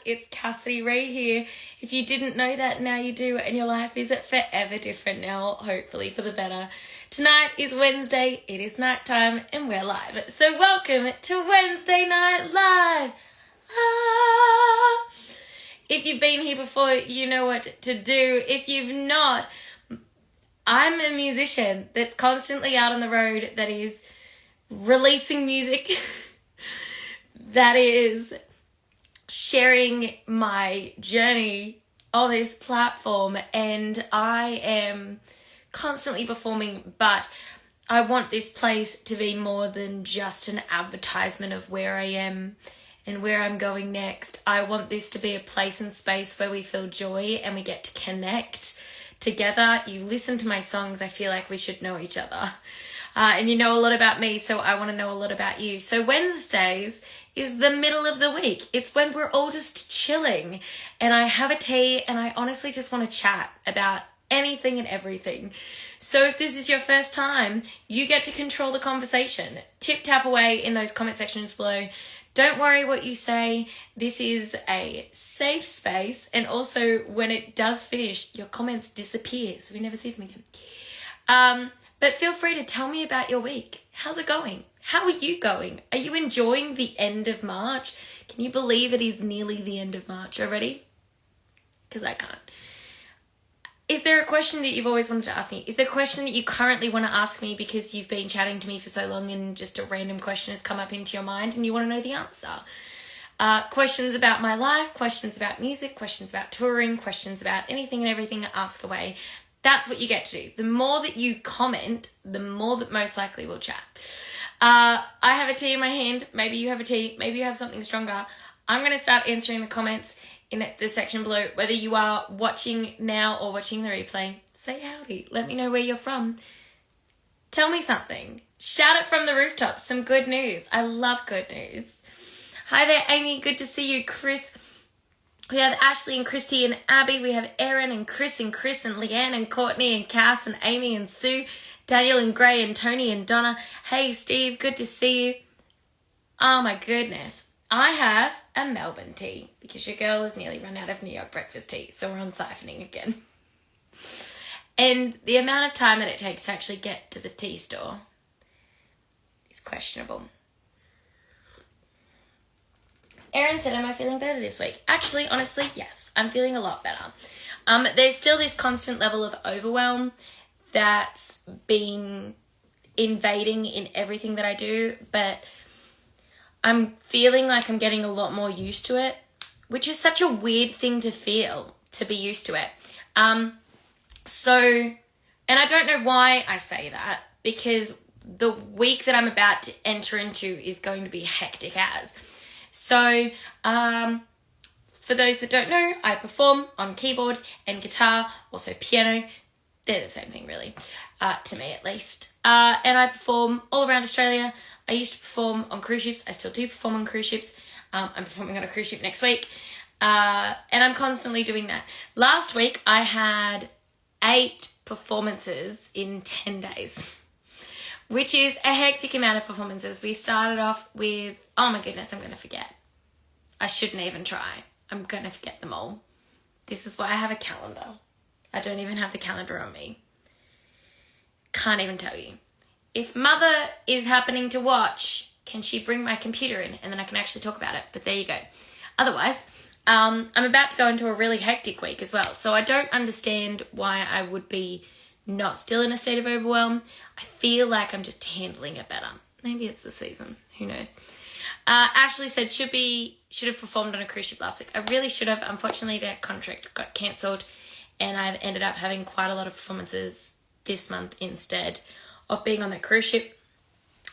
It's Cassidy Ray here. If you didn't know that, now you do, and your life is forever different now, hopefully for the better. Tonight is Wednesday, it is night time, and we're live. So welcome to Wednesday Night Live. If you've been here before, you know what to do. If you've not, I'm a musician that's constantly out on the road, that is releasing music, that is sharing my journey on this platform, and I am constantly performing, but I want this place to be more than just an advertisement of where I am and where I'm going next. I want this to be a place and space where we feel joy and we get to connect together. You listen to my songs, I feel like we should know each other. And you know a lot about me, so I want to know a lot about you. So Wednesdays is the middle of the week. It's when we're all just chilling and I have a tea and I honestly just want to chat about anything and everything. So if this is your first time, you get to control the conversation. Tip tap away in those comment sections below. Don't worry what you say. This is a safe space, and also when it does finish, your comments disappear, so we never see them again. But feel free to tell me about your week. How's it going? How are you going? Are you enjoying the end of March? Can you believe it is nearly the end of March already? Because I can't. Is there a question that you've always wanted to ask me? Is there a question that you currently want to ask me because you've been chatting to me for so long and just a random question has come up into your mind and you want to know the answer? Questions about my life, questions about music, questions about touring, questions about anything and everything, ask away. That's what you get to do. The more that you comment, the more that most likely we'll chat. I have a tea in my hand. Maybe you have a tea. Maybe you have something stronger. I'm going to start answering the comments in the section below. Whether you are watching now or watching the replay, say howdy. Let me know where you're from. Tell me something. Shout it from the rooftops. Some good news. I love good news. Hi there, Amy. Good to see you. Chris. We have Ashley and Christy and Abby. We have Erin and Chris and Leanne and Courtney and Cass and Amy and Sue. Daniel and Gray and Tony and Donna. Hey, Steve. Good to see you. Oh, my goodness. I have a Melbourne tea because your girl has nearly run out of New York breakfast tea, so we're on siphoning again. And the amount of time that it takes to actually get to the tea store is questionable. Erin said, am I feeling better this week? Actually, honestly, yes. I'm feeling a lot better. There's still this constant level of overwhelm that's been invading in everything that I do, but I'm feeling like I'm getting a lot more used to it, which is such a weird thing to feel, to be used to it. And I don't know why I say that, because the week that I'm about to enter into is going to be hectic as. So, for those that don't know, I perform on keyboard and guitar, also piano. They're the same thing, really, to me at least. And I perform all around Australia. I used to perform on cruise ships. I still do perform on cruise ships. I'm performing on a cruise ship next week. And I'm constantly doing that. Last week, I had 8 performances in 10 days, which is a hectic amount of performances. We started off with, oh my goodness, I'm going to forget. I shouldn't even try. I'm going to forget them all. This is why I have a calendar. I don't even have the calendar on me. Can't even tell you. If Mother is happening to watch, can she bring my computer in and then I can actually talk about it? But there you go. Otherwise, I'm about to go into a really hectic week as well. So I don't understand why I would be not still in a state of overwhelm. I feel like I'm just handling it better. Maybe it's the season. Who knows? Ashley said should have performed on a cruise ship last week. I really should have. Unfortunately, their contract got cancelled and I've ended up having quite a lot of performances this month instead of being on the cruise ship.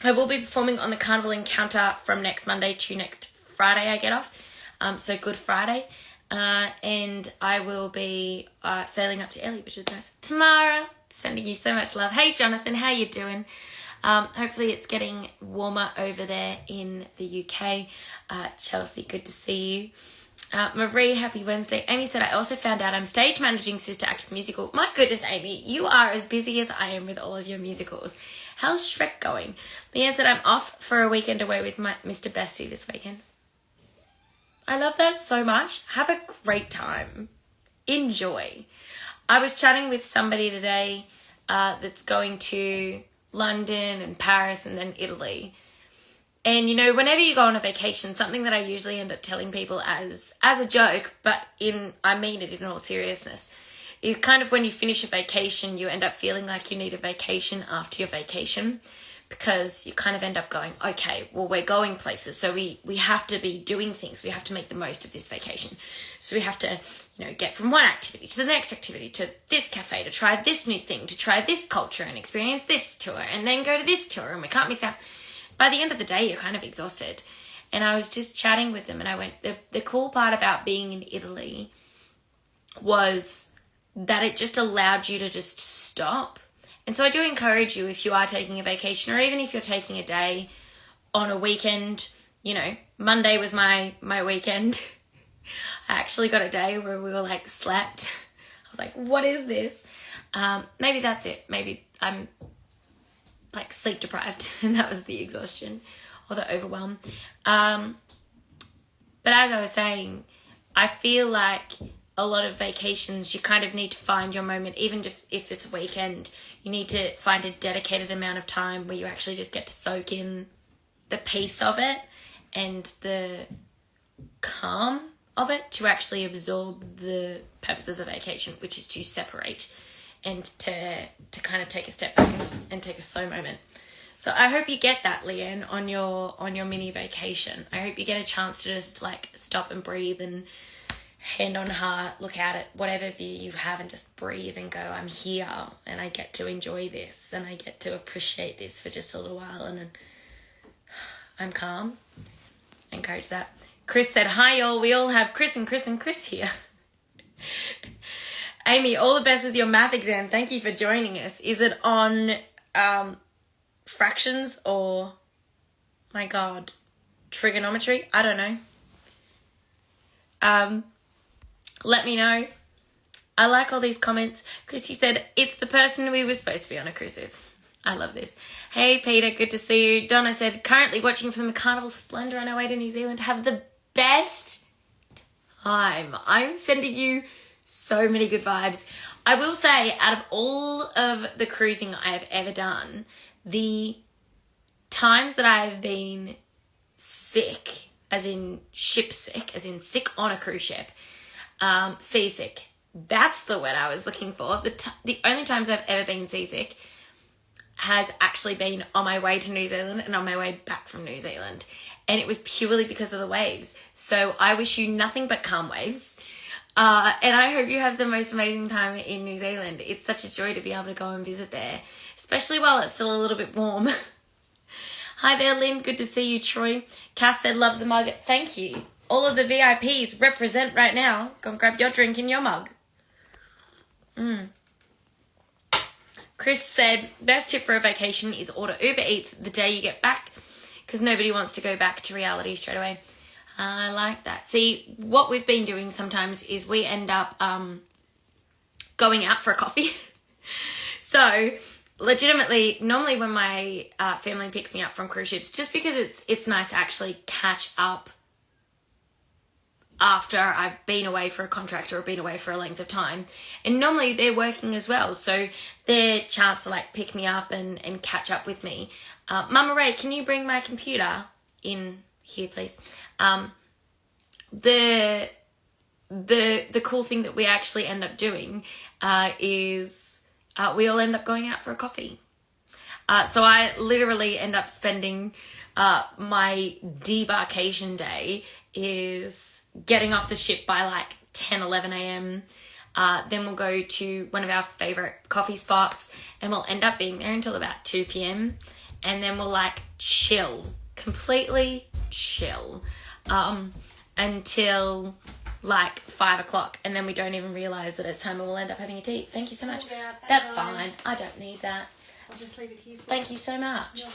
I will be performing on the Carnival Encounter from next Monday to next Friday I get off. So Good Friday. And I will be sailing up to Ellie, which is nice. Tamara, sending you so much love. Hey, Jonathan, how you doing? Hopefully it's getting warmer over there in the UK. Chelsea, good to see you. Marie, happy Wednesday. Amy said, I also found out I'm stage managing Sister Act the musical. My goodness, Amy, you are as busy as I am with all of your musicals. How's Shrek going? Leanne said, I'm off for a weekend away with my Mr. Bestie this weekend. I love that so much. Have a great time. Enjoy. I was chatting with somebody today that's going to London and Paris and then Italy. And, you know, whenever you go on a vacation, something that I usually end up telling people as a joke, but I mean it in all seriousness, is kind of when you finish a vacation, you end up feeling like you need a vacation after your vacation, because you kind of end up going, okay, well, we're going places, so we have to be doing things. We have to make the most of this vacation. So we have to, you know, get from one activity to the next activity, to this cafe, to try this new thing, to try this culture and experience this tour, and then go to this tour, and we can't miss out. By the end of the day, you're kind of exhausted. And I was just chatting with them, and I went, the cool part about being in Italy was that it just allowed you to just stop. And so I do encourage you, if you are taking a vacation, or even if you're taking a day on a weekend, you know, Monday was my weekend. I actually got a day where we were like slept. I was like, what is this? Maybe that's it. Maybe I'm like sleep deprived, and that was the exhaustion or the overwhelm. But as I was saying, I feel like a lot of vacations, you kind of need to find your moment. Even if it's a weekend, you need to find a dedicated amount of time where you actually just get to soak in the peace of it and the calm of it, to actually absorb the purposes of vacation, which is to separate and to kind of take a step back and take a slow moment. So I hope you get that, Leanne, on your mini vacation. I hope you get a chance to just like stop and breathe, and hand on heart, look out at whatever view you have and just breathe and go, I'm here and I get to enjoy this and I get to appreciate this for just a little while, and I'm calm. Encourage that. Chris said, hi y'all, we all have Chris and Chris and Chris here. Amy, all the best with your math exam. Thank you for joining us. Is it on fractions or, my God, trigonometry? I don't know. Let me know. I like all these comments. Christy said, it's the person we were supposed to be on a cruise with. I love this. Hey, Peter, good to see you. Donna said, currently watching from the Carnival Splendor on our way to New Zealand. Have the best time. I'm sending you so many good vibes. I will say, out of all of the cruising I have ever done, the times that I have been sick, as in ship sick, as in sick on a cruise ship, seasick, that's the word I was looking for. The only times I've ever been seasick has actually been on my way to New Zealand and on my way back from New Zealand. And it was purely because of the waves. So I wish you nothing but calm waves. And I hope you have the most amazing time in New Zealand. It's such a joy to be able to go and visit there, especially while it's still a little bit warm. Hi there, Lynn. Good to see you, Troy. Cass said, love the mug. Thank you. All of the VIPs represent right now. Go and grab your drink in your mug. Chris said, best tip for a vacation is order Uber Eats the day you get back, because nobody wants to go back to reality straight away. I like that. See, what we've been doing sometimes is we end up going out for a coffee. So, legitimately, normally when my family picks me up from cruise ships, just because it's nice to actually catch up after I've been away for a contract or been away for a length of time. And normally they're working as well, so their chance to like pick me up and catch up with me. Mama Ray, can you bring my computer in here, please? The cool thing that we actually end up doing is we all end up going out for a coffee. So I literally end up spending my debarkation day is getting off the ship by like 10, 11 a.m. Then we'll go to one of our favourite coffee spots and we'll end up being there until about 2 p.m. And then we'll like chill, completely chill until like 5 o'clock. And then we don't even realise that it's time and we'll end up having a tea. Thank you so much. That's fine. I don't need that. I'll just leave it here. Thank you so much. You're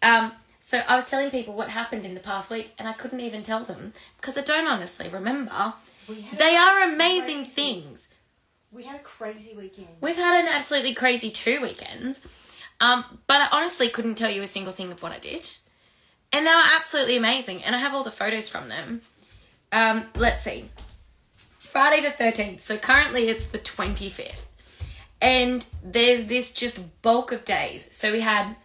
welcome. So I was telling people what happened in the past week and I couldn't even tell them because I don't honestly remember. They are amazing things. We had a crazy weekend. We've had an absolutely crazy 2 weekends. But I honestly couldn't tell you a single thing of what I did. And they were absolutely amazing. And I have all the photos from them. let's see. Friday the 13th. So currently it's the 25th. And there's this just bulk of days. So we had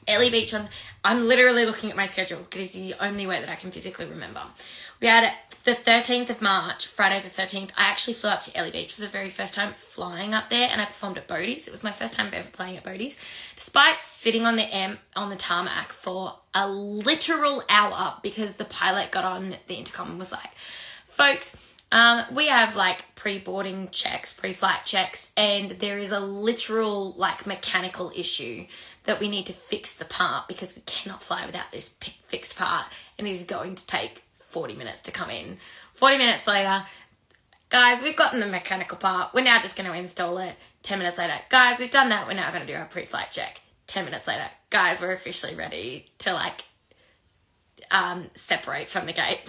Ellie Beach on... I'm literally looking at my schedule because it's the only way that I can physically remember. We had the 13th of March, Friday the 13th. I actually flew up to Ellie Beach for the very first time, flying up there, and I performed at Bodie's. It was my first time ever playing at Bodie's. Despite sitting on the tarmac for a literal hour because the pilot got on the intercom and was like, folks, we have like pre-boarding checks, pre-flight checks, and there is a literal like mechanical issue that we need to fix the part because we cannot fly without this fixed part, and it is going to take 40 minutes to come in. 40 minutes later, guys, we've gotten the mechanical part. We're now just going to install it. 10 minutes later, guys, we've done that. We're now going to do our pre-flight check. 10 minutes later, guys, we're officially ready to like separate from the gate.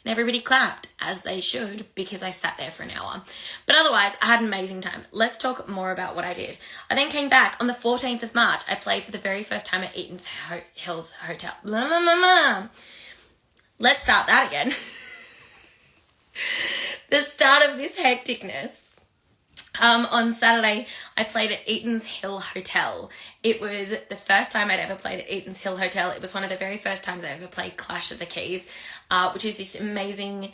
And everybody clapped, as they should, because I sat there for an hour. But otherwise, I had an amazing time. Let's talk more about what I did. I then came back on the 14th of March. I played for the very first time at Eaton's Hills Hotel. Blah, blah, blah, blah. Let's start that again. The start of this hecticness. On Saturday, I played at Eaton's Hill Hotel. It was the first time I'd ever played at Eaton's Hill Hotel. It was one of the very first times I ever played Clash of the Keys, which is this amazing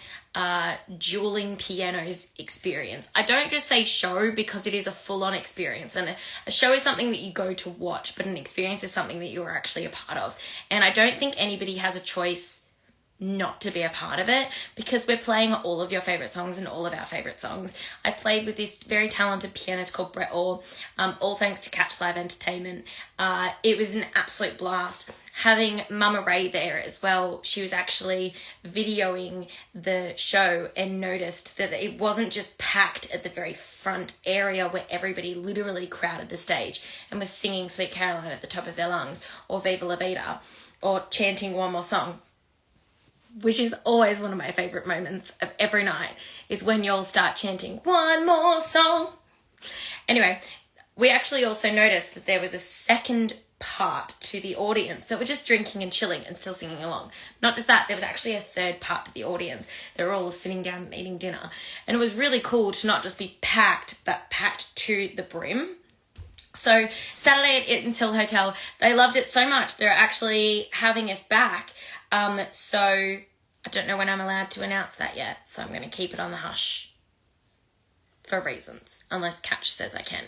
dueling pianos experience. I don't just say show because it is a full-on experience, and a show is something that you go to watch, but an experience is something that you are actually a part of. And I don't think anybody has a choice not to be a part of it because we're playing all of your favourite songs and all of our favourite songs. I played with this very talented pianist called Brett Orr, all thanks to Catch Live Entertainment. It was an absolute blast. Having Mama Ray there as well, she was actually videoing the show and noticed that it wasn't just packed at the very front area where everybody literally crowded the stage and was singing Sweet Caroline at the top of their lungs or Viva La Vida or chanting one more song, which is always one of my favourite moments of every night, is when you all start chanting one more song. Anyway, we actually also noticed that there was a second part to the audience that were just drinking and chilling and still singing along. Not just that, there was actually a third part to the audience. They were all sitting down and eating dinner. And it was really cool to not just be packed, but packed to the brim. So Saturday at Eaton's Hill Hotel, they loved it so much. They're actually having us back. So I don't know when I'm allowed to announce that yet, so I'm going to keep it on the hush for reasons, unless Catch says I can.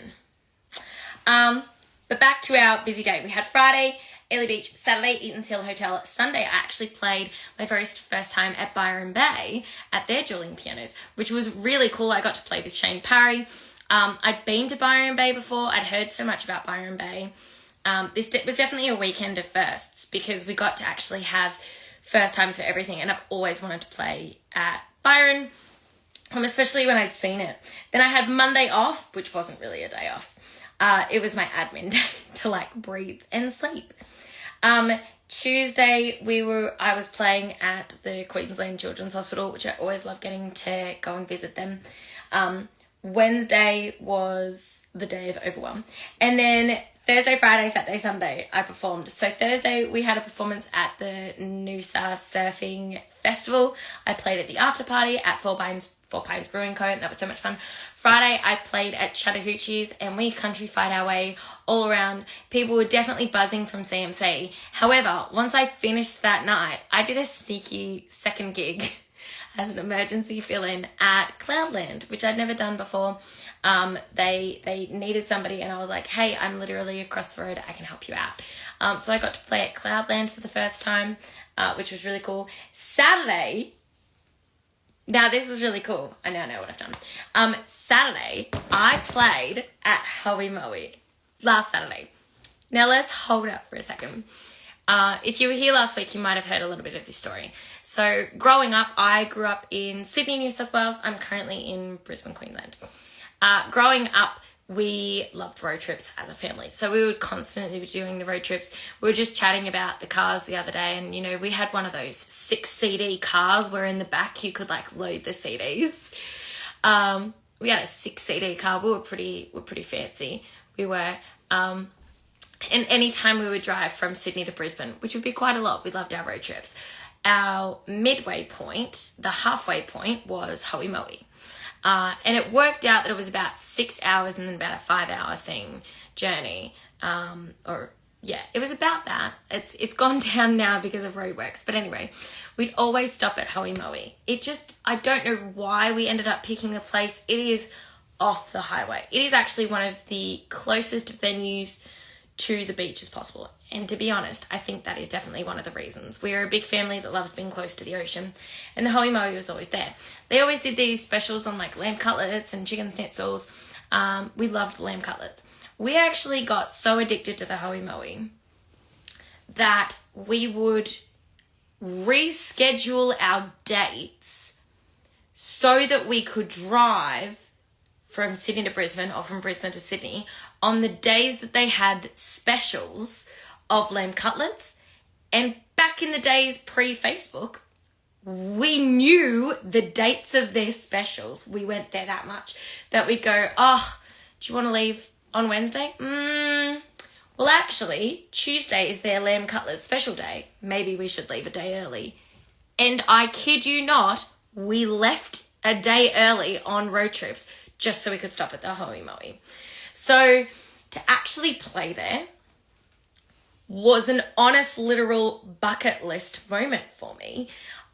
But back to our busy day. We had Friday, Ellie Beach, Saturday, Eaton's Hill Hotel. Sunday, I actually played my very first time at Byron Bay at their dueling pianos, which was really cool. I got to play with Shane Parry. I'd been to Byron Bay before. I'd heard so much about Byron Bay. This was definitely a weekend of firsts because we got to actually have first times for everything, and I've always wanted to play at Byron, especially when I'd seen it. Then I had Monday off, which wasn't really a day off. It was my admin day to like breathe and sleep. Tuesday I was playing at the Queensland Children's Hospital, which I always love getting to go and visit them. Wednesday was the day of overwhelm. And then Thursday, Friday, Saturday, Sunday, I performed. So Thursday, we had a performance at the Noosa Surfing Festival. I played at the after party at Four Pines Brewing Co. That was so much fun. Friday, I played at Chattahoochee's and we country-fied our way all around. People were definitely buzzing from CMC. However, once I finished that night, I did a sneaky second gig as an emergency fill-in at Cloudland, which I'd never done before. They needed somebody and I was like, hey, I'm literally across the road. I can help you out. So I got to play at Cloudland for the first time, which was really cool. Saturday, now this was really cool. I now know what I've done. Saturday, I played at Hoey Moey last Saturday. Now let's hold up for a second. If you were here last week, you might have heard a little bit of this story. So growing up, I grew up in Sydney, New South Wales. I'm currently in Brisbane, Queensland. Growing up, we loved road trips as a family. So we would constantly be doing the road trips. We were just chatting about the cars the other day and, you know, we had one of those 6 CD cars where in the back you could like load the CDs. We had a 6 CD car. We were pretty fancy. We were, and any time we would drive from Sydney to Brisbane, which would be quite a lot, we loved our road trips. our midway point, the halfway point, was Hoʻomaui. And it worked out that it was about 6 hours and then about a 5-hour journey. It was about that. It's gone down now because of roadworks. But anyway, we'd always stop at Hoʻomaui. I don't know why we ended up picking the place. It is off the highway. It is actually one of the closest venues to the beach as possible. And to be honest, I think that is definitely one of the reasons. We're a big family that loves being close to the ocean, and the Hoʻomaui was always there. They always did these specials on like lamb cutlets and chicken schnitzels. We loved lamb cutlets. We actually got so addicted to the Hoʻomaui that we would reschedule our dates so that we could drive from Sydney to Brisbane or from Brisbane to Sydney on the days that they had specials of lamb cutlets. And back in the days pre-Facebook, we knew the dates of their specials. We went there that much that we'd go, do you want to leave on Wednesday? Well, actually, Tuesday is their lamb cutlet special day. Maybe we should leave a day early. And I kid you not, we left a day early on road trips just so we could stop at the Hoʻomaui. So to actually play there was an honest, literal bucket list moment for me.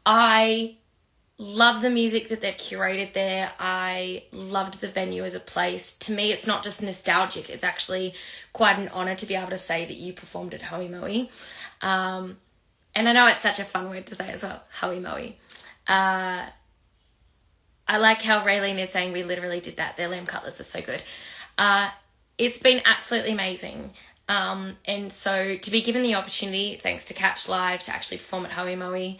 I love the music that they've curated there. I loved the venue as a place. To me, it's not just nostalgic. It's actually quite an honour to be able to say that you performed at Hoʻomaui. And I know it's such a fun word to say as well, Hoʻomaui. I like how Raylene is saying we literally did that. Their lamb cutlets are so good. It's been absolutely amazing. And so to be given the opportunity, thanks to Catch Live, to actually perform at Hoʻomaui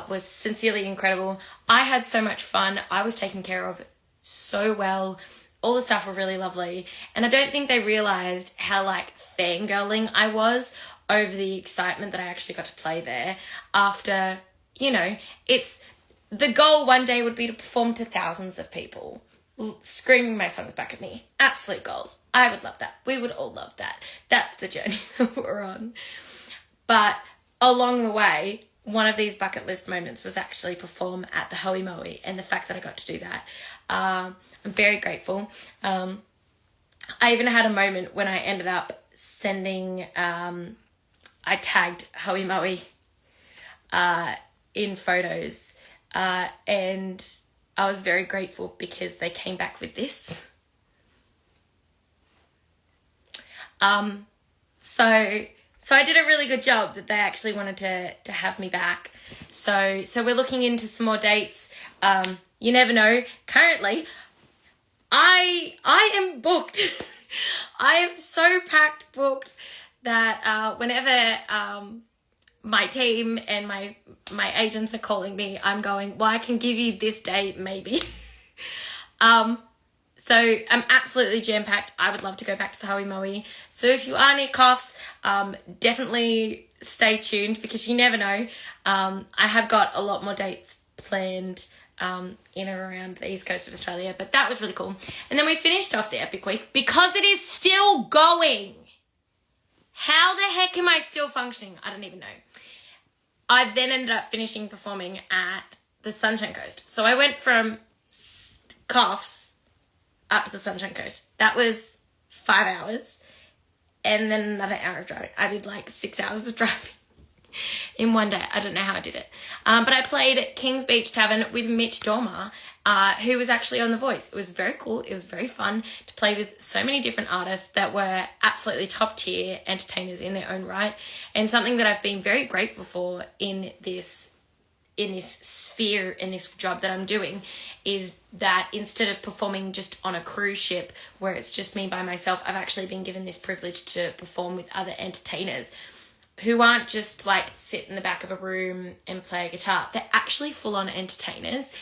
was sincerely incredible. I had so much fun. I was taken care of so well. All the staff were really lovely. And I don't think they realised how fangirling I was over the excitement that I actually got to play there after, it's the goal one day would be to perform to thousands of people screaming my songs back at me. Absolute goal. I would love that. We would all love that. That's the journey that we're on. But along the way, one of these bucket list moments was actually perform at the Hoʻomaui, and the fact that I got to do that, I'm very grateful. I even had a moment when I ended up sending, I tagged Hoʻomaui in photos, and I was very grateful because they came back with this. So I did a really good job that they actually wanted to have me back. So we're looking into some more dates. You never know. Currently, I am booked. I am so packed booked that whenever my team and my agents are calling me, I'm going, well, I can give you this date maybe. So I'm absolutely jam-packed. I would love to go back to the Hoʻomaui. So if you are near Coffs, definitely stay tuned because you never know. I have got a lot more dates planned in and around the east coast of Australia, but that was really cool. And then we finished off the Epic Week because it is still going. How the heck am I still functioning? I don't even know. I then ended up finishing performing at the Sunshine Coast. So I went from Coffs up to the Sunshine Coast. That was 5 hours. And then another hour of driving. I did 6 hours of driving in one day. I don't know how I did it. But I played at King's Beach Tavern with Mitch Dormer, who was actually on The Voice. It was very cool. It was very fun to play with so many different artists that were absolutely top tier entertainers in their own right. And something that I've been very grateful for in this sphere, in this job that I'm doing, is that instead of performing just on a cruise ship where it's just me by myself, I've actually been given this privilege to perform with other entertainers who aren't just sit in the back of a room and play a guitar. They're actually full-on entertainers,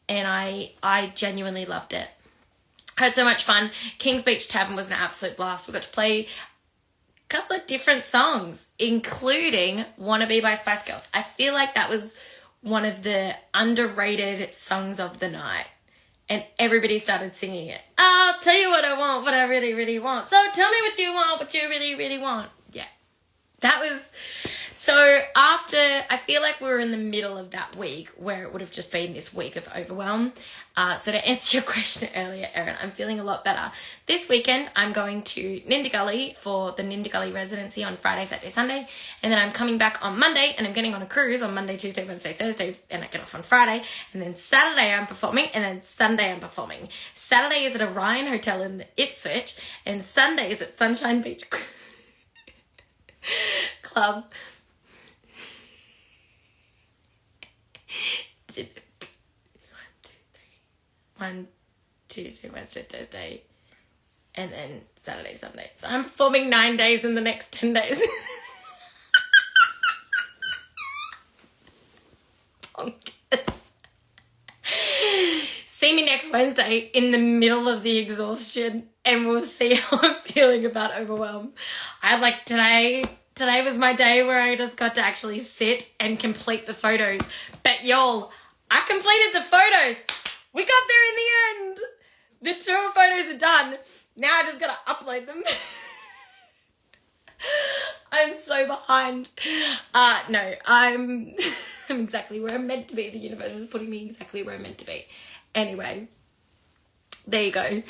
and I genuinely loved it. I had so much fun. King's Beach Tavern was an absolute blast. We got to play a couple of different songs, including Wanna Be by Spice Girls. I feel like that was one of the underrated songs of the night, and everybody started singing it. I'll tell you what I want, what I really, really want. So tell me what you want, what you really, really want. Yeah, that was So after, I feel like we were in the middle of that week where it would have just been this week of overwhelm. So to answer your question earlier, Erin, I'm feeling a lot better. This weekend, I'm going to Nindigully for the Nindigully residency on Friday, Saturday, Sunday. And then I'm coming back on Monday and I'm getting on a cruise on Monday, Tuesday, Wednesday, Thursday, and I get off on Friday. And then Saturday I'm performing, and then Sunday I'm performing. Saturday is at Orion Hotel in Ipswich, and Sunday is at Sunshine Beach Club. 1, Tuesday, Wednesday, Thursday, and then Saturday, Sunday. So I'm performing 9 days in the next 10 days. Bonkers. See me next Wednesday in the middle of the exhaustion, and we'll see how I'm feeling about overwhelm. Today was my day where I just got to actually sit and complete the photos. But y'all, I completed the photos. We got there in the end. The tour photos are done. Now I just gotta upload them. I'm so behind. No, I'm exactly where I'm meant to be. The universe is putting me exactly where I'm meant to be. Anyway, there you go.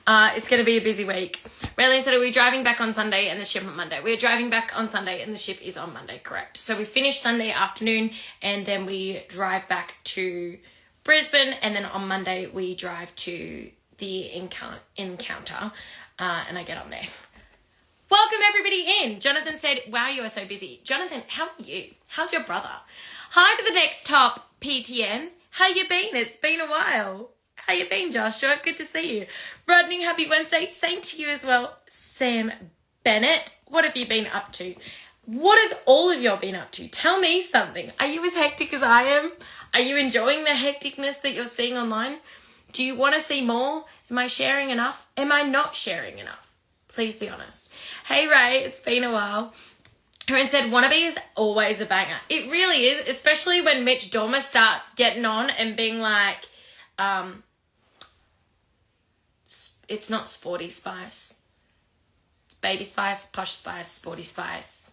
It's going to be a busy week. Raylene said, are we driving back on Sunday and the ship on Monday? We're driving back on Sunday and the ship is on Monday, correct. So we finish Sunday afternoon and then we drive back to Brisbane, and then on Monday we drive to the encounter and I get on there. Welcome everybody in. Jonathan said, wow, you are so busy. Jonathan, how are you? How's your brother? Hi to the next top PTN. How you been? It's been a while. How you been, Joshua? Good to see you. Rodney, happy Wednesday. Same to you as well. Sam Bennett, what have you been up to? What have all of y'all been up to? Tell me something. Are you as hectic as I am? Are you enjoying the hecticness that you're seeing online? Do you want to see more? Am I sharing enough? Am I not sharing enough? Please be honest. Hey, Ray, it's been a while. Erin said, wannabe is always a banger. It really is, especially when Mitch Dormer starts getting on and being like, it's not Sporty Spice. It's Baby Spice, Posh Spice, Sporty Spice.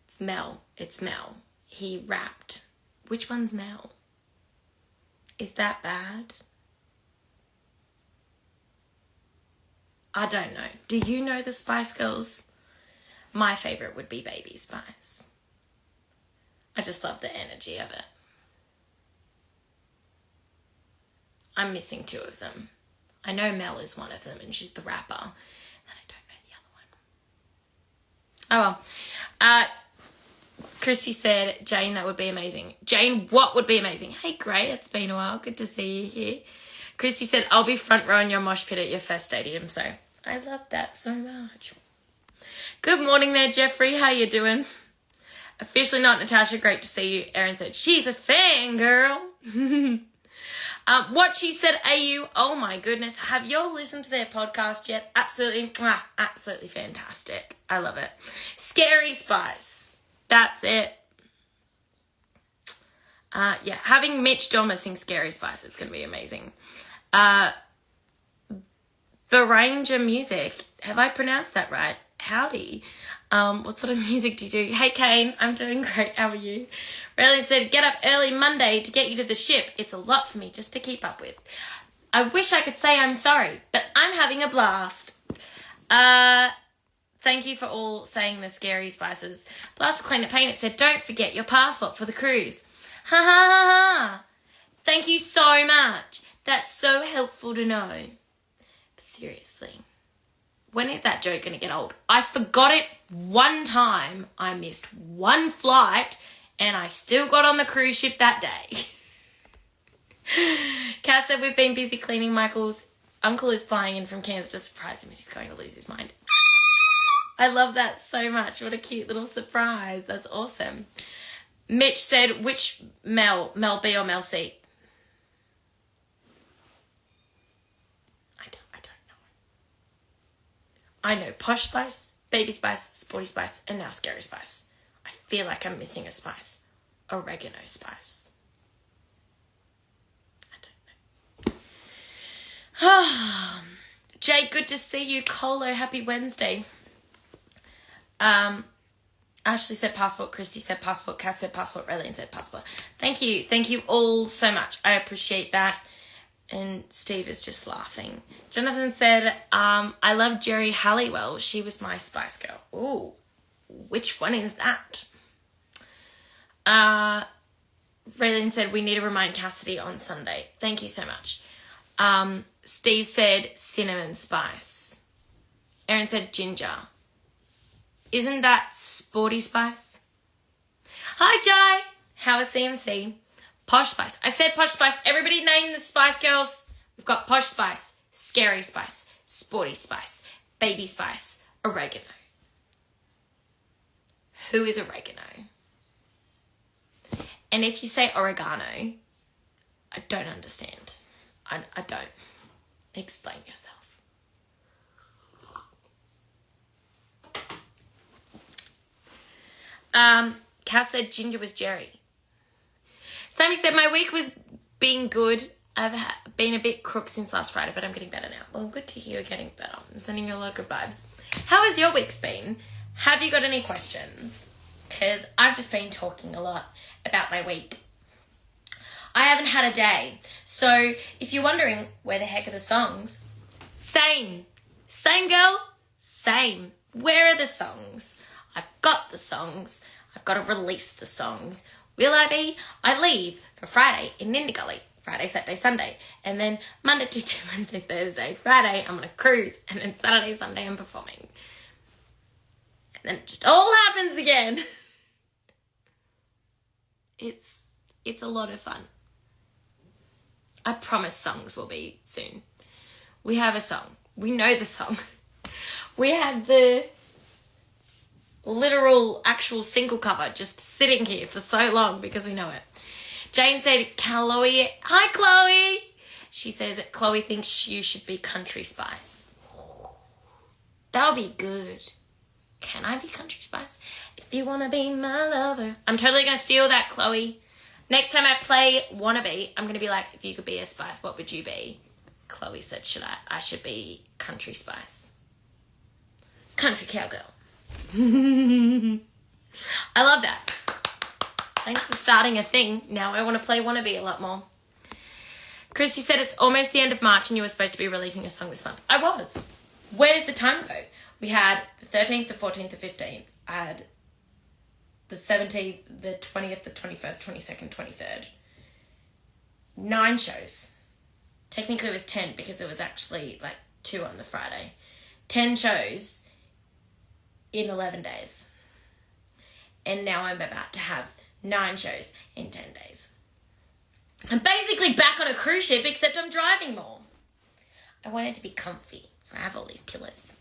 It's Mel. It's Mel. He rapped. Which one's Mel? Is that bad? I don't know. Do you know the Spice Girls? My favourite would be Baby Spice. I just love the energy of it. I'm missing 2 of them. I know Mel is one of them and she's the rapper. And I don't know the other one. Oh well. Christy said, Jane, that would be amazing. Jane, what would be amazing? Hey, great. It's been a while. Good to see you here. Christy said, I'll be front row in your mosh pit at your first stadium. So I love that so much. Good morning there, Jeffrey. How you doing? Officially not Natasha. Great to see you. Erin said, she's a fan, girl. What she said, AU. Oh my goodness. Have y'all listened to their podcast yet? Absolutely fantastic. I love it. Scary Spice. That's it. Yeah, having Mitch Dormer sing Scary Spice, it's going to be amazing. Beranger Music. Have I pronounced that right? Howdy. What sort of music do you do? Hey, Kane. I'm doing great. How are you? Raylene said, get up early Monday to get you to the ship. It's a lot for me just to keep up with. I wish I could say I'm sorry, but I'm having a blast. Thank you for all saying the Scary Spices. Blast Clean It Paint, it said, don't forget your passport for the cruise. Ha ha ha ha. Thank you so much. That's so helpful to know. But seriously, when is that joke going to get old? I forgot it one time. I missed one flight and I still got on the cruise ship that day. Cass said, we've been busy cleaning. Michael's uncle is flying in from Cairns to surprise him and he's going to lose his mind. I love that so much. What a cute little surprise. That's awesome. Mitch said, which Mel B or Mel C? I don't know. I know Posh Spice, Baby Spice, Sporty Spice, and now Scary Spice. I feel like I'm missing a spice. Oregano spice. I don't know. Jay, good to see you. Colo, happy Wednesday. Ashley said passport, Christy said passport, Cass said passport, Raylene said passport. Thank you all so much. I appreciate that. And Steve is just laughing. Jonathan said, I love Jerry Halliwell. She was my Spice Girl. Ooh, which one is that? Raylene said, we need to remind Cassidy on Sunday. Thank you so much. Steve said cinnamon spice. Erin said ginger. Isn't that Sporty Spice? Hi, Jai. How is CMC? Posh Spice. I said Posh Spice. Everybody name the Spice Girls. We've got Posh Spice, Scary Spice, Sporty Spice, Baby Spice, Oregano. Who is Oregano? And if you say oregano, I don't understand. I don't. Explain yourself. Cass said ginger was Jerry. Sammy said my week was being good. I've been a bit crook since last Friday, but I'm getting better now. Well, good to hear you're getting better. I'm sending you a lot of good vibes. How has your week's been? Have you got any questions? Because I've just been talking a lot about my week. I haven't had a day. So if you're wondering where the heck are the songs, same. Same girl, same. Where are the songs? I've got the songs. I've got to release the songs. Will I be? I leave for Friday in Nindy Gully. Friday, Saturday, Sunday. And then Monday, Tuesday, Wednesday, Thursday, Friday, I'm on a cruise. And then Saturday, Sunday, I'm performing. And then it just all happens again. It's a lot of fun. I promise songs will be soon. We have a song. We know the song. We had the literal actual single cover just sitting here for so long because we know it. Jane said, Chloe. Hi, Chloe. She says that Chloe thinks you should be Country Spice. That would be good. Can I be Country Spice? If you want to be my lover. I'm totally going to steal that, Chloe. Next time I play Wannabe, I'm going to be like, if you could be a spice, what would you be? Chloe said, I should be Country Spice. Country Cowgirl. I love that. Thanks for starting a thing. Now I want to play Wannabe a lot more. Christy said it's almost the end of March and you were supposed to be releasing a song this month. I was. Where did the time go? We had the 13th, the 14th, the 15th. I had the 17th, the 20th, the 21st, 22nd, 23rd. 9 shows. Technically it was 10 because it was actually like 2 on the Friday. 10 shows in 11 days. And now I'm about to have 9 shows in 10 days. I'm basically back on a cruise ship except I'm driving more. I wanted to be comfy, so I have all these pillows.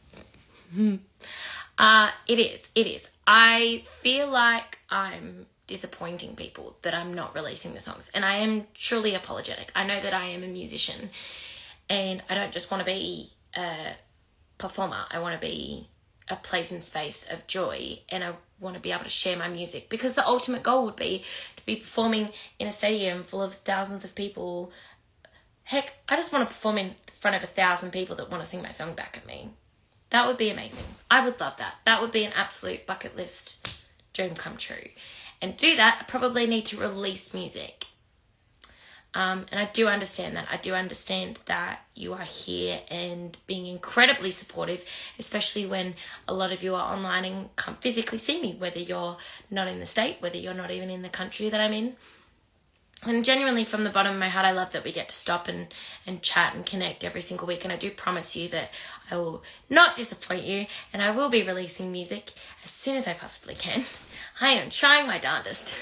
It is. I feel like I'm disappointing people that I'm not releasing the songs. And I am truly apologetic. I know that I am a musician and I don't just want to be a performer. I want to be a place and space of joy, and I want to be able to share my music because the ultimate goal would be to be performing in a stadium full of thousands of people. Heck, I just want to perform in front of 1,000 people that want to sing my song back at me. That would be amazing. I would love that. That would be an absolute bucket list dream come true. And to do that, I probably need to release music. And I do understand that. I do understand that you are here and being incredibly supportive, especially when a lot of you are online and can't physically see me, whether you're not in the state, whether you're not even in the country that I'm in. And genuinely from the bottom of my heart, I love that we get to stop and chat and connect every single week. And I do promise you that I will not disappoint you and I will be releasing music as soon as I possibly can. I am trying my darndest.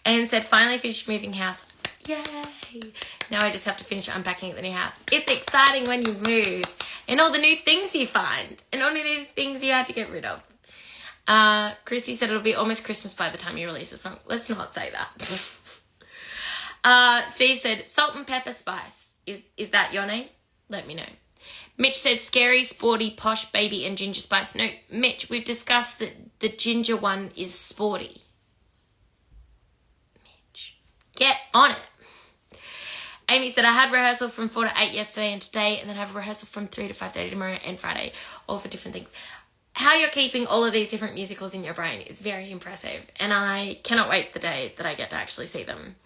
And said, finally finished moving house. Yay! Now I just have to finish unpacking at the new house. It's exciting when you move and all the new things you find and all the new things you had to get rid of. Christy said it'll be almost Christmas by the time you release a song. Let's not say that. Steve said salt and pepper spice. Is that your name? Let me know. Mitch said scary, sporty, posh, baby and ginger spice. No, Mitch, we've discussed that the ginger one is sporty. Mitch, get on it. Amy said, I had rehearsal from 4 to 8 yesterday and today, and then I have a rehearsal from 3 to 5:30 tomorrow and Friday, all for different things. how you're keeping all of these different musicals in your brain is very impressive, and I cannot wait the day that I get to actually see them.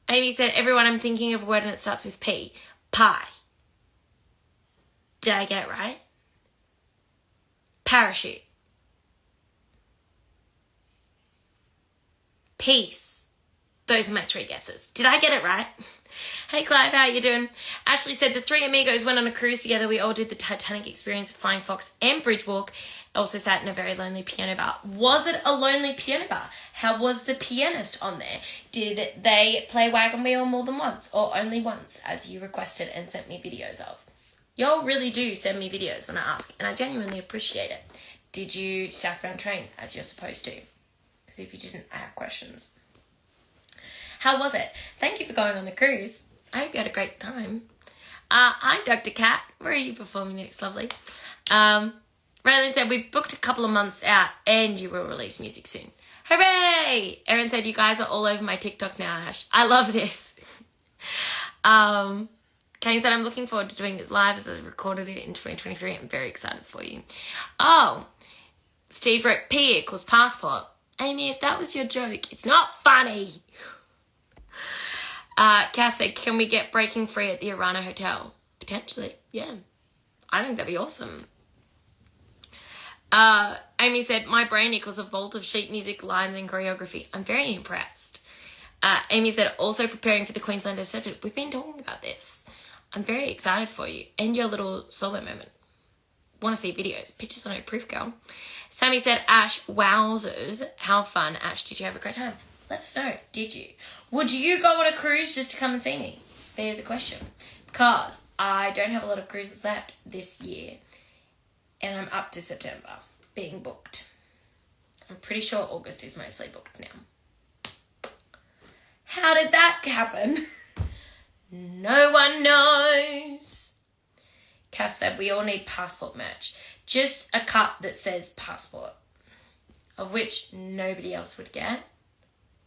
Amy said, everyone, I'm thinking of a word and it starts with P. Pie. Did I get it right? Parachute. Peace. Those are my 3 guesses. Did I get it right? Hey Clive, how you doing? Ashley said the 3 amigos went on a cruise together. We all did the Titanic experience, Flying Fox and Bridgewalk. Also sat in a very lonely piano bar. Was it a lonely piano bar? How was the pianist on there? Did they play Wagon Wheel more than once or only once, as you requested and sent me videos of? Y'all really do send me videos when I ask, and I genuinely appreciate it. Did you southbound train as you're supposed to? Because if you didn't, I have questions. How was it? Thank you for going on the cruise. I hope you had a great time. Hi, Dr. Cat. Where are you performing next, lovely? Raylan said, we booked a couple of months out and you will release music soon. Hooray! Erin said, you guys are all over my TikTok now, Ash. I love this. Kane said, I'm looking forward to doing this live as I recorded it in 2023. I'm very excited for you. Oh, Steve wrote, P equals passport. Amy, if that was your joke, it's not funny. Cass said, can we get Breaking Free at the Arana Hotel? Potentially, yeah. I think that'd be awesome. Amy said, my brain equals a vault of sheet music, lines and choreography. I'm very impressed. Amy said, also preparing for the Queensland Festival. We've been talking about this. I'm very excited for you and your little solo moment. Want to see videos. Pictures are no proof, girl. Sammy said, Ash, wowzers. How fun. Ash, did you have a great time? Let us know. Did you? Would you go on a cruise just to come and see me? There's a question. Because I don't have a lot of cruises left this year. And I'm up to September being booked. I'm pretty sure August is mostly booked now. How did that happen? No one knows. Cass said, we all need passport merch. Just a cup that says passport, of which nobody else would get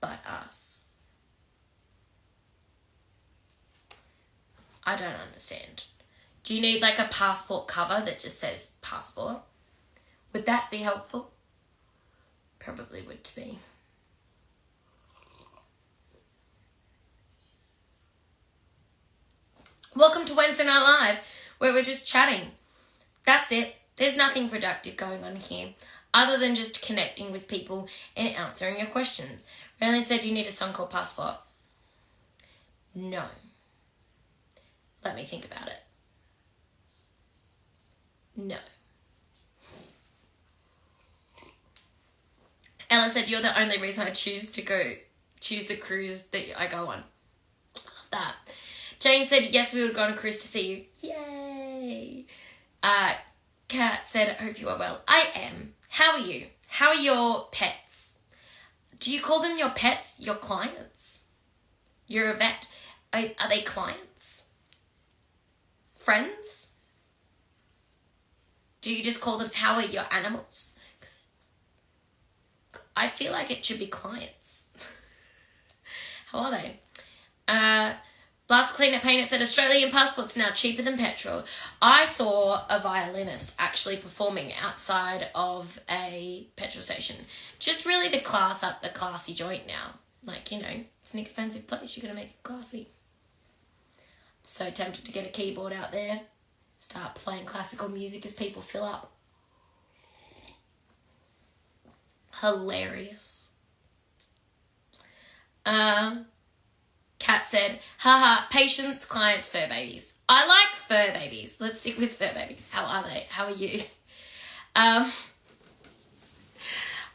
but us. I don't understand. Do you need like a passport cover that just says passport? Would that be helpful? Probably would to me. Welcome to Wednesday Night Live, where we're just chatting. That's it. There's nothing productive going on here, other than just connecting with people and answering your questions. Raylan said you need a song called Passport. No. Let me think about it. No. Ella said you're the only reason I choose the cruise that I go on. I love that. Jane said, yes, we would go on a cruise to see you. Yay. Kat said, I hope you are well. I am. How are you? How are your pets? Do you call them your pets, your clients? You're a vet. Are they clients? Friends? Do you just call them, how are your animals? I feel like it should be clients. How are they? Blast Cleaner Painter said, Australian passports now cheaper than petrol. I saw a violinist actually performing outside of a petrol station. Just really to class up the classy joint now. Like, you know, it's an expensive place. You're going to make it classy. So tempted to get a keyboard out there. Start playing classical music as people fill up. Hilarious. Kat said, haha, patients, clients, fur babies. I like fur babies. Let's stick with fur babies. How are they? How are you?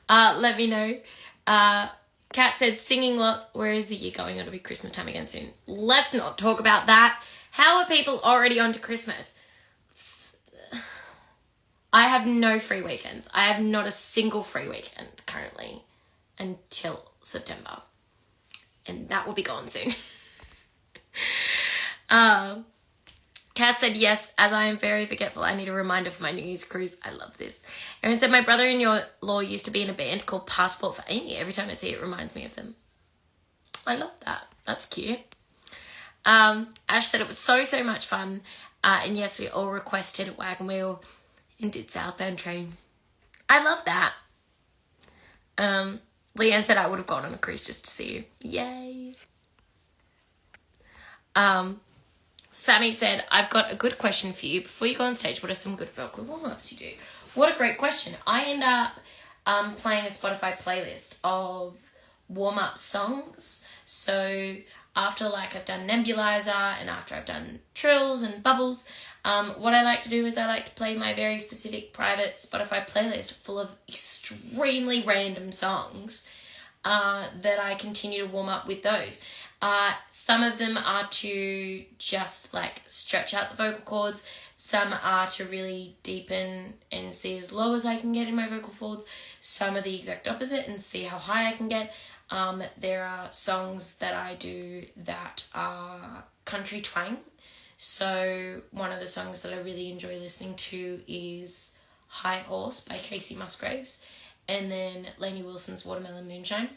Let me know. Kat said, singing lots. Where is the year going? It'll be Christmas time again soon. Let's not talk about that. How are people already on to Christmas? I have no free weekends. I have not a single free weekend currently until September. And that will be gone soon. Cass said, yes, as I am very forgetful, I need a reminder for my New Year's cruise. I love this. Erin said, my brother-in-law used to be in a band called Passport for Amy. Every time I see it, it reminds me of them. I love that. That's cute. Ash said it was so much fun. And yes, we all requested Wagon Wheel and did Southbound Train. I love that. Leanne said I would have gone on a cruise just to see you. Yay. Sammy said, I've got a good question for you. Before you go on stage, what are some good vocal warm-ups you do? What a great question. I end up playing a Spotify playlist of warm-up songs. So after I've done Nebulizer and after I've done Trills and Bubbles, what I like to do is I like to play my very specific private Spotify playlist full of extremely random songs that I continue to warm up with those. Some of them are to just stretch out the vocal cords. Some are to really deepen and see as low as I can get in my vocal folds. Some are the exact opposite and see how high I can get. There are songs that I do that are country twang. So one of the songs that I really enjoy listening to is High Horse by Casey Musgraves. And then Lainey Wilson's Watermelon Moonshine.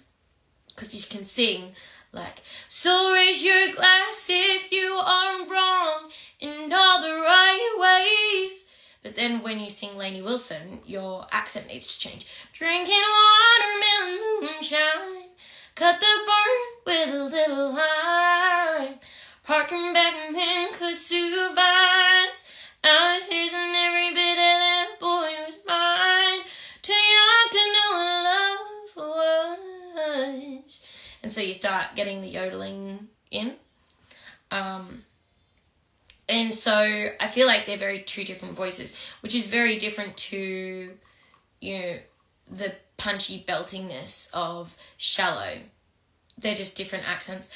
Because you can sing so raise your glass if you are wrong in all the right ways. But then when you sing Lainey Wilson, your accent needs to change. Drinking watermelon moonshine, cut the burn with a little lime. Parking back and then could supervise. I was using every bit of that boy was mine. Too young to know what love was. And so you start getting the yodeling in. And so I feel like they're very two different voices, which is very different to, the punchy beltingness of Shallow. They're just different accents.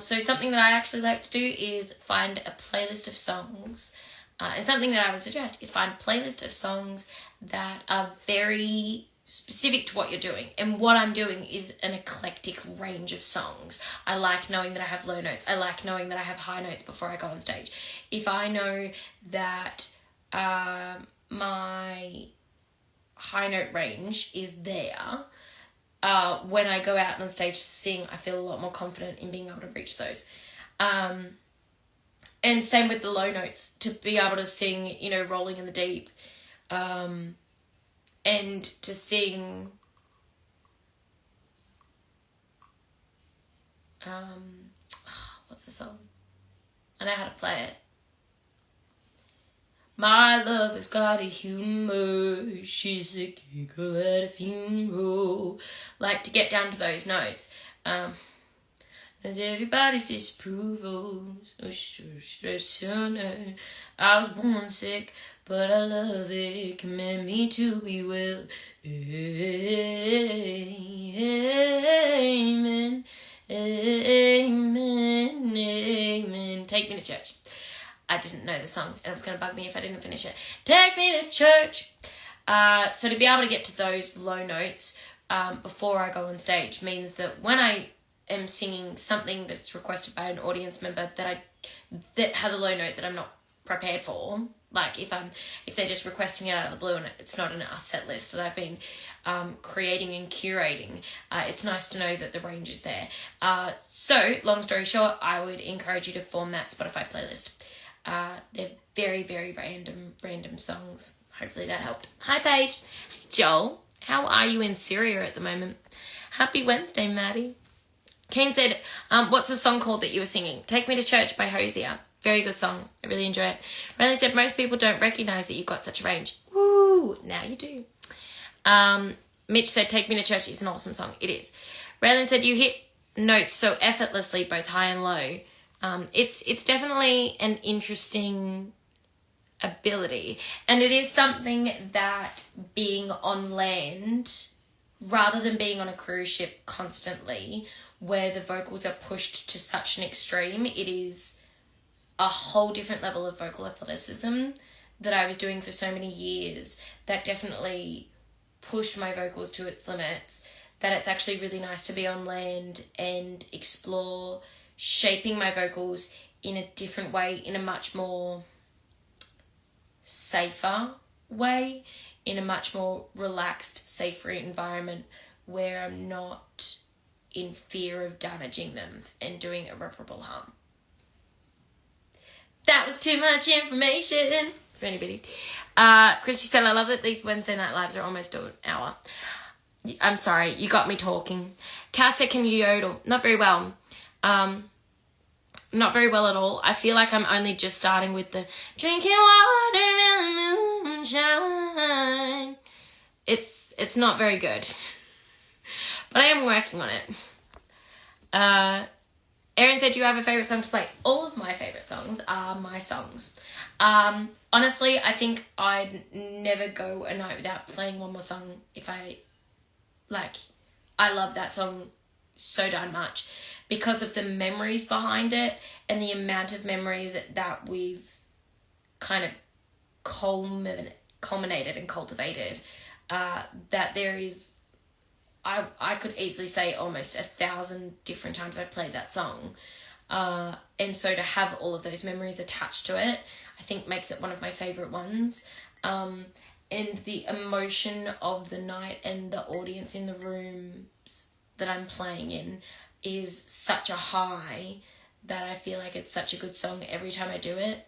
So something that I actually like to do is find a playlist of songs. And something that I would suggest is find a playlist of songs that are very specific to what you're doing. And what I'm doing is an eclectic range of songs. I like knowing that I have low notes. I like knowing that I have high notes before I go on stage. If I know that my high note range is there, when I go out on stage to sing, I feel a lot more confident in being able to reach those. And same with the low notes, to be able to sing, Rolling in the Deep, and to sing what's the song? I know how to play it. My love has got a humor, she's a giggle at a funeral. To get down to those notes. As everybody's disapproval, sooner. I was born sick, but I love it, command me to be well. Amen, amen, amen. Take me to church. I didn't know the song, and it was going to bug me if I didn't finish it. Take me to church. So to be able to get to those low notes before I go on stage means that when I am singing something that's requested by an audience member that has a low note that I'm not prepared for, if they're just requesting it out of the blue and it's not in our set list that I've been creating and curating, it's nice to know that the range is there. So long story short, I would encourage you to form that Spotify playlist. They're very, very random songs. Hopefully that helped. Hi Paige. Hey Joel. How are you in Syria at the moment? Happy Wednesday, Maddie. Kane said, what's the song called that you were singing? Take Me to Church by Hosier. Very good song. I really enjoy it. Riley said, most people don't recognise that you've got such a range. Woo! Now you do. Mitch said, Take Me to Church is an awesome song. It is. Raylan said, you hit notes so effortlessly, both high and low. It's definitely an interesting ability. And it is something that being on land, rather than being on a cruise ship constantly, where the vocals are pushed to such an extreme, it is a whole different level of vocal athleticism that I was doing for so many years that definitely pushed my vocals to its limits, that it's actually really nice to be on land and explore shaping my vocals in a different way, in a much more safer way, in a much more relaxed, safer environment where I'm not in fear of damaging them and doing irreparable harm. That was too much information for anybody. Christy said, I love that these Wednesday night lives are almost an hour. I'm sorry, you got me talking. Cass said, can you yodel? Not very well. Not very well at all. I feel like I'm only just starting with the drinking water and the moonshine. It's not very good. But I am working on it. Erin said, do you have a favourite song to play? All of my favourite songs are my songs. Honestly, I think I'd never go a night without playing one more song if I love that song so darn much because of the memories behind it and the amount of memories that we've kind of culminated and cultivated, that there is, I could easily say almost 1,000 different times I've played that song. And so to have all of those memories attached to it, I think makes it one of my favourite ones. And the emotion of the night and the audience in the rooms that I'm playing in is such a high that I feel like it's such a good song every time I do it.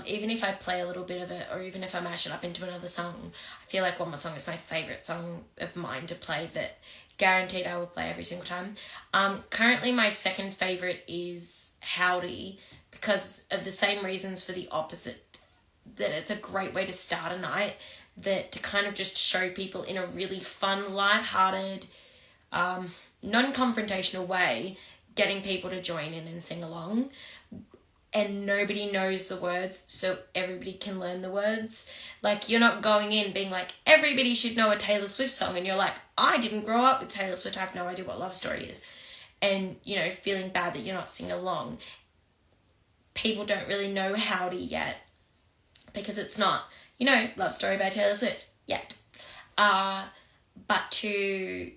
Even if I play a little bit of it or even if I mash it up into another song, I feel like One More Song is my favourite song of mine to play that guaranteed I will play every single time. Currently my second favourite is Howdy because of the same reasons for the opposite, that it's a great way to start a night, that to kind of just show people in a really fun, light-hearted, non-confrontational way, getting people to join in and sing along. And nobody knows the words, so everybody can learn the words. Like, you're not going in being like, everybody should know a Taylor Swift song, and you're like, I didn't grow up with Taylor Swift, I have no idea what Love Story is. And, you know, feeling bad that you're not singing along. People don't really know Howdy yet, because it's not, you know, Love Story by Taylor Swift yet. But to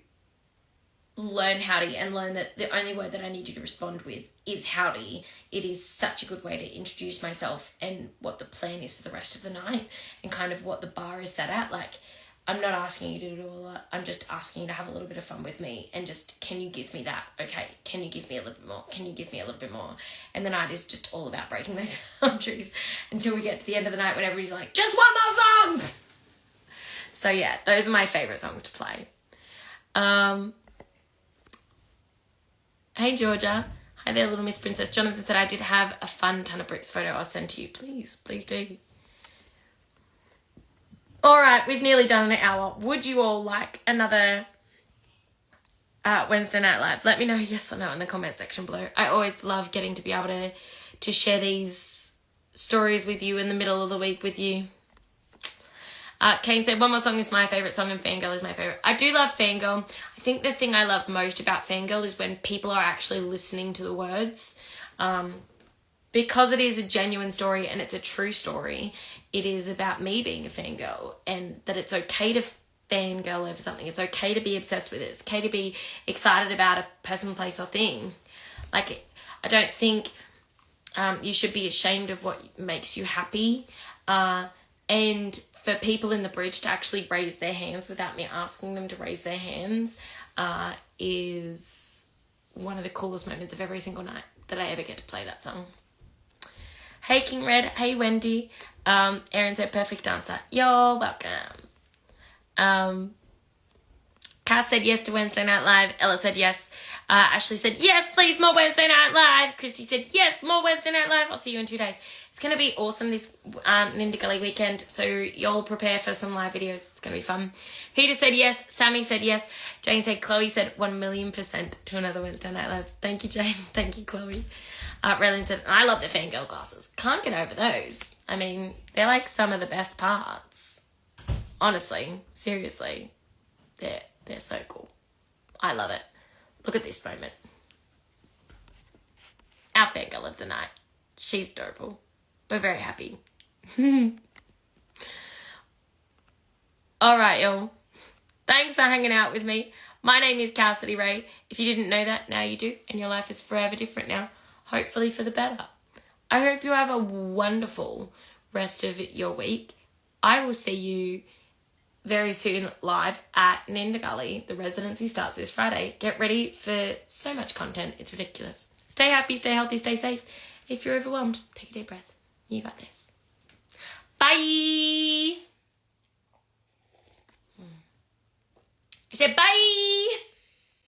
learn Howdy and learn that the only word that I need you to respond with is Howdy, it is such a good way to introduce myself and what the plan is for the rest of the night and kind of what the bar is set at. Like, I'm not asking you to do a lot, I'm just asking you to have a little bit of fun with me and just, can you give me that? Okay, can you give me a little bit more? Can you give me a little bit more? And the night is just all about breaking those boundaries until we get to the end of the night when everybody's like, just one more song! So yeah, those are my favourite songs to play. Hey Georgia. Hi there, little Miss Princess. Jonathan said I did have a fun ton of bricks photo I'll send to you. Please do. Alright, we've nearly done an hour. Would you all like another Wednesday Night Live? Let me know yes or no in the comment section below. I always love getting to be able to share these stories with you in the middle of the week with you. Kane said, One More Song is my favourite song and Fangirl is my favourite. I do love Fangirl. I think the thing I love most about Fangirl is when people are actually listening to the words. Because it is a genuine story and it's a true story, it is about me being a fangirl and that it's okay to fangirl over something. It's okay to be obsessed with it. It's okay to be excited about a person, place or thing. Like, I don't think you should be ashamed of what makes you happy. And for people in the bridge to actually raise their hands without me asking them to raise their hands is one of the coolest moments of every single night that I ever get to play that song. Hey King Red, hey Wendy. Erin said perfect answer. You're welcome. Cass said yes to Wednesday Night Live. Ella said yes. Ashley said yes, please, more Wednesday Night Live. Christy said yes, more Wednesday Night Live. I'll see you in 2 days. It's going to be awesome this Ninda Gully weekend, so y'all prepare for some live videos. It's going to be fun. Peter said yes. Sammy said yes. Jane said, Chloe said 1,000,000% to another Wednesday Night Live. Thank you, Jane. Thank you, Chloe. Raylan said, I love the fangirl glasses. Can't get over those. I mean, they're like some of the best parts. Honestly, seriously, they're so cool. I love it. Look at this moment. Our fangirl of the night. She's adorable. We're very happy. All right, y'all. Thanks for hanging out with me. My name is Cassidy Ray. If you didn't know that, now you do, and your life is forever different now. Hopefully for the better. I hope you have a wonderful rest of your week. I will see you very soon live at Ninda Gully. The residency starts this Friday. Get ready for so much content. It's ridiculous. Stay happy, stay healthy, stay safe. If you're overwhelmed, take a deep breath. You got this. Bye. I said bye.